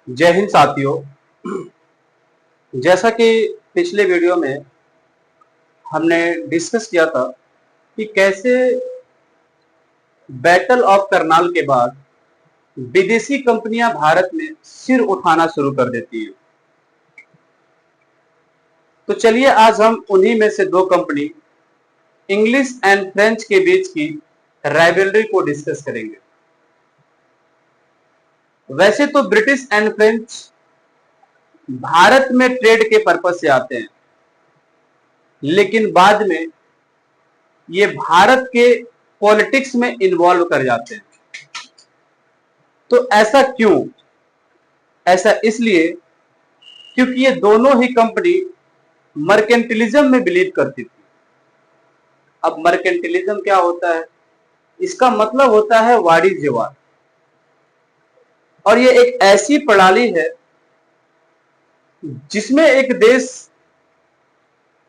जय हिंद साथियों। जैसा कि पिछले वीडियो में हमने डिस्कस किया था कि कैसे बैटल ऑफ करनाल के बाद विदेशी कंपनियां भारत में सिर उठाना शुरू कर देती हैं। तो चलिए आज हम उन्हीं में से दो कंपनी इंग्लिश एंड फ्रेंच के बीच की राइवलरी को डिस्कस करेंगे। वैसे तो ब्रिटिश एंड फ्रेंच भारत में ट्रेड के पर्पज से आते हैं, लेकिन बाद में ये भारत के पॉलिटिक्स में इन्वॉल्व कर जाते हैं। तो ऐसा क्यों? ऐसा इसलिए क्योंकि ये दोनों ही कंपनी मर्केंटिलिज्म में बिलीव करती थी। अब मर्केंटिलिज्म क्या होता है? इसका मतलब होता है वाणिज्यवाद, और ये एक ऐसी प्रणाली है जिसमें एक देश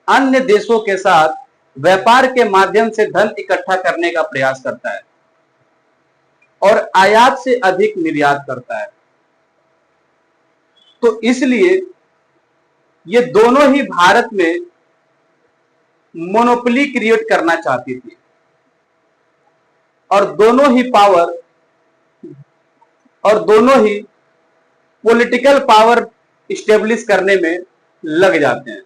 अन्य देशों के साथ व्यापार के माध्यम से धन इकट्ठा करने का प्रयास करता है और आयात से अधिक निर्यात करता है। तो इसलिए ये दोनों ही भारत में मोनोपोली क्रिएट करना चाहती थी और दोनों ही पॉलिटिकल पावर स्टेब्लिश करने में लग जाते हैं।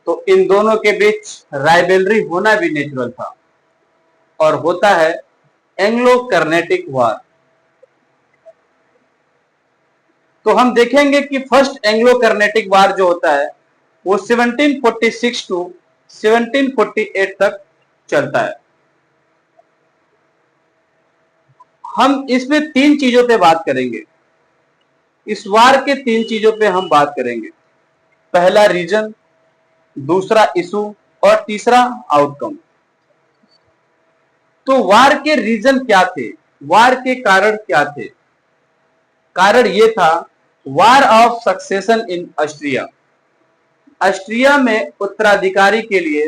तो इन दोनों के बीच राइवलरी होना भी नेचुरल था और होता है एंग्लो कर्नेटिक वार। तो हम देखेंगे कि फर्स्ट एंग्लो कर्नेटिक वार जो होता है वो 1746 टू 1748 तक चलता है। हम इसमें तीन चीजों पे बात करेंगे। इस वार के तीन चीजों पे हम बात करेंगे। पहला रीजन, दूसरा इशू और तीसरा आउटकम। तो वार के रीजन क्या थे? वार के कारण क्या थे? कारण यह था war of succession in Austria. Austria में उत्तराधिकारी के लिए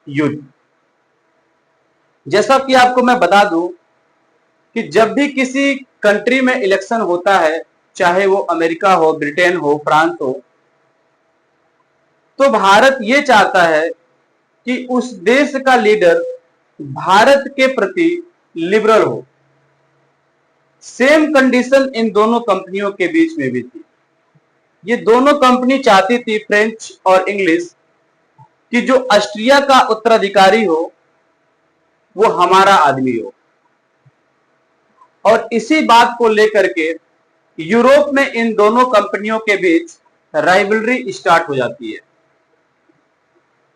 युद्ध। जैसा कि आपको मैं बता दूं कि जब भी किसी कंट्री में इलेक्शन होता है, चाहे वो अमेरिका हो, ब्रिटेन हो, फ्रांस हो, तो भारत ये चाहता है कि उस देश का लीडर भारत के प्रति लिबरल हो। सेम कंडीशन इन दोनों कंपनियों के बीच में भी थी। ये दोनों कंपनी चाहती थी, फ्रेंच और इंग्लिश, कि जो ऑस्ट्रिया का उत्तराधिकारी हो वो हमारा आदमी हो। और इसी बात को लेकर के यूरोप में इन दोनों कंपनियों के बीच राइवलरी स्टार्ट हो जाती है।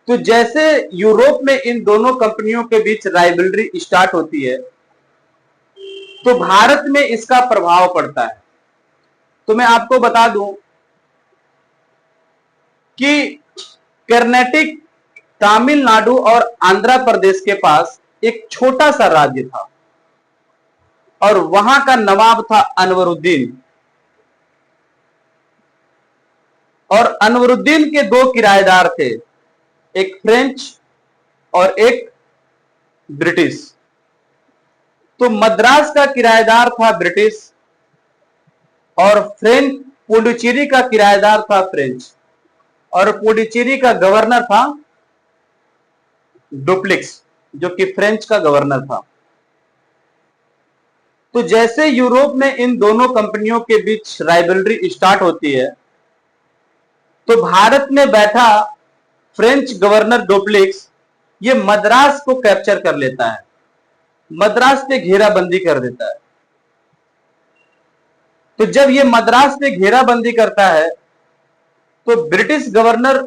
तो जैसे यूरोप में इन दोनों कंपनियों के बीच राइवलरी स्टार्ट होती है तो भारत में इसका प्रभाव पड़ता है। तो मैं आपको बता दूं कि कर्नाटक, तमिलनाडु और आंध्र प्रदेश के पास एक छोटा सा राज्य था और वहां का नवाब था अनवरुद्दीन। और अनवरुद्दीन के दो किराएदार थे, एक फ्रेंच और एक ब्रिटिश। तो मद्रास का किराएदार था ब्रिटिश और फ्रेंच, पुडुचेरी का किराएदार था फ्रेंच और पुडुचेरी का गवर्नर था डुप्लिक्स, जो कि फ्रेंच का गवर्नर था। तो जैसे यूरोप में इन दोनों कंपनियों के बीच राइवलरी स्टार्ट होती है तो भारत में बैठा फ्रेंच गवर्नर डुप्लिक्स ये मद्रास को कैप्चर कर लेता है, मद्रास पे घेराबंदी कर देता है। तो जब ये मद्रास पे घेराबंदी करता है तो ब्रिटिश गवर्नर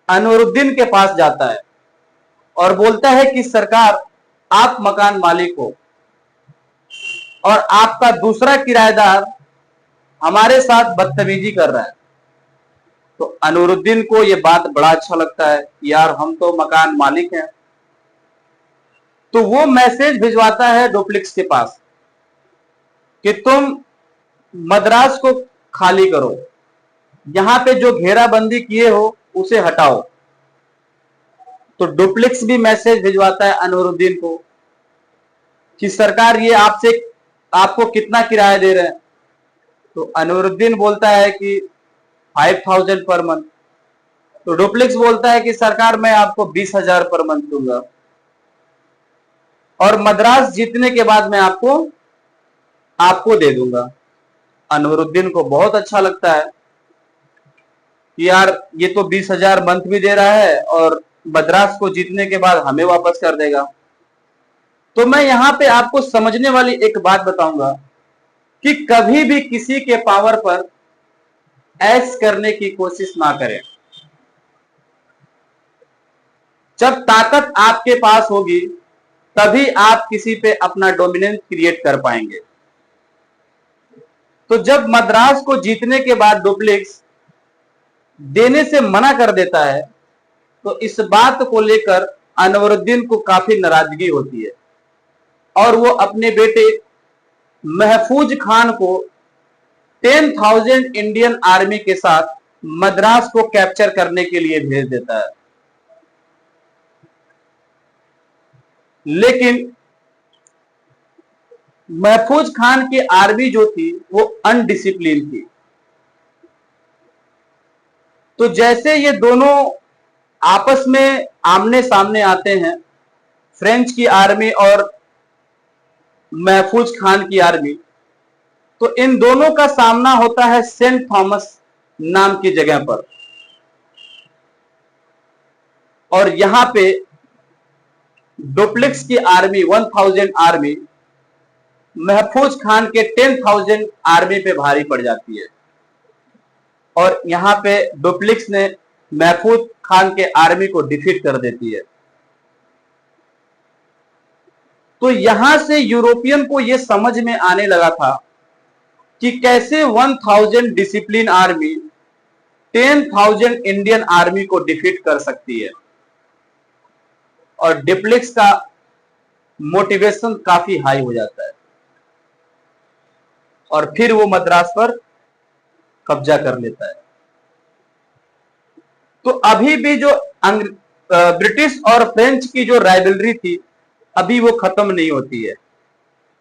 अनवरुद्दीन के पास जाता है और बोलता है कि सरकार, आप मकान मालिक हो और आपका दूसरा किराएदार हमारे साथ बदतमीजी कर रहा है। तो अनवरुद्दीन को यह बात बड़ा अच्छा लगता है, यार हम तो मकान मालिक हैं। तो वो मैसेज भिजवाता है डुप्लिक्स के पास कि तुम मद्रास को खाली करो, यहां पे जो घेराबंदी किए हो उसे हटाओ। तो डुप्लिक्स भी मैसेज भिजवाता है अनवरुद्दीन को कि सरकार ये आपको कितना किराया दे रहे हैं। तो अनवरुद्दीन बोलता है कि 5,000 पर मंथ। तो डुप्लेक्स बोलता है कि सरकार मैं आपको 20,000 पर मंथ दूंगा, और मद्रास जीतने के बाद मैं आपको दे दूंगा। अनवरुद्दीन को बहुत अच्छा लगता है कि यार ये तो 20,000 मंथ भी दे रहा है और मद्रास को जीतने के बाद हमें वापस कर देगा। तो मैं यहां पे आपको समझने वाली एक बात बताऊंगा कि कभी भी किसी के पावर पर ऐश करने की कोशिश ना करें। जब ताकत आपके पास होगी तभी आप किसी पे अपना डोमिनेंस क्रिएट कर पाएंगे। तो जब मद्रास को जीतने के बाद डुप्लेक्स देने से मना कर देता है तो इस बात को लेकर अनवरुद्दीन को काफी नाराजगी होती है और वो अपने बेटे महफूज खान को 10,000 इंडियन आर्मी के साथ मद्रास को कैप्चर करने के लिए भेज देता है। लेकिन महफूज खान की आर्मी जो थी वो अनडिसिप्लिन थी। तो जैसे ये दोनों आपस में आमने सामने आते हैं, फ्रेंच की आर्मी और महफूज खान की आर्मी, तो इन दोनों का सामना होता है सेंट थॉमस नाम की जगह पर। और यहां पे डुप्लेक्स की आर्मी 1,000 आर्मी महफूज खान के 10,000 आर्मी पे भारी पड़ जाती है और यहां पे डुप्लेक्स ने महफूज खान के आर्मी को डिफीट कर देती है। तो यहां से यूरोपियन को यह समझ में आने लगा था कि कैसे 1,000 डिसिप्लिन आर्मी 10,000 इंडियन आर्मी को डिफीट कर सकती है। और डुप्लेक्स का मोटिवेशन काफी हाई हो जाता है और फिर वो मद्रास पर कब्जा कर लेता है। तो अभी भी जो ब्रिटिश और फ्रेंच की जो राइवलरी थी अभी वो खत्म नहीं होती है,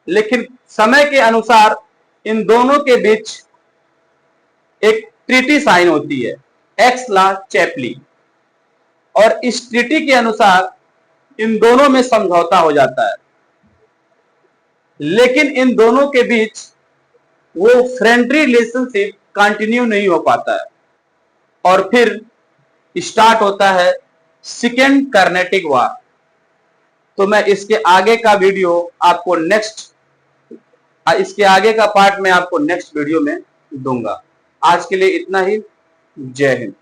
लेकिन समय के अनुसार इन दोनों के बीच एक ट्रीटी साइन होती है, एक्स ला चैपली, और इस ट्रीटी के अनुसार इन दोनों में समझौता हो जाता है। लेकिन इन दोनों के बीच वो फ्रेंडली रिलेशनशिप कंटिन्यू नहीं हो पाता है और फिर स्टार्ट होता है सेकेंड कर्नेटिक वार। तो मैं इसके आगे का वीडियो आपको इसके आगे का पार्ट में आपको नेक्स्ट वीडियो में दूंगा। आज के लिए इतना ही। जय हिंद।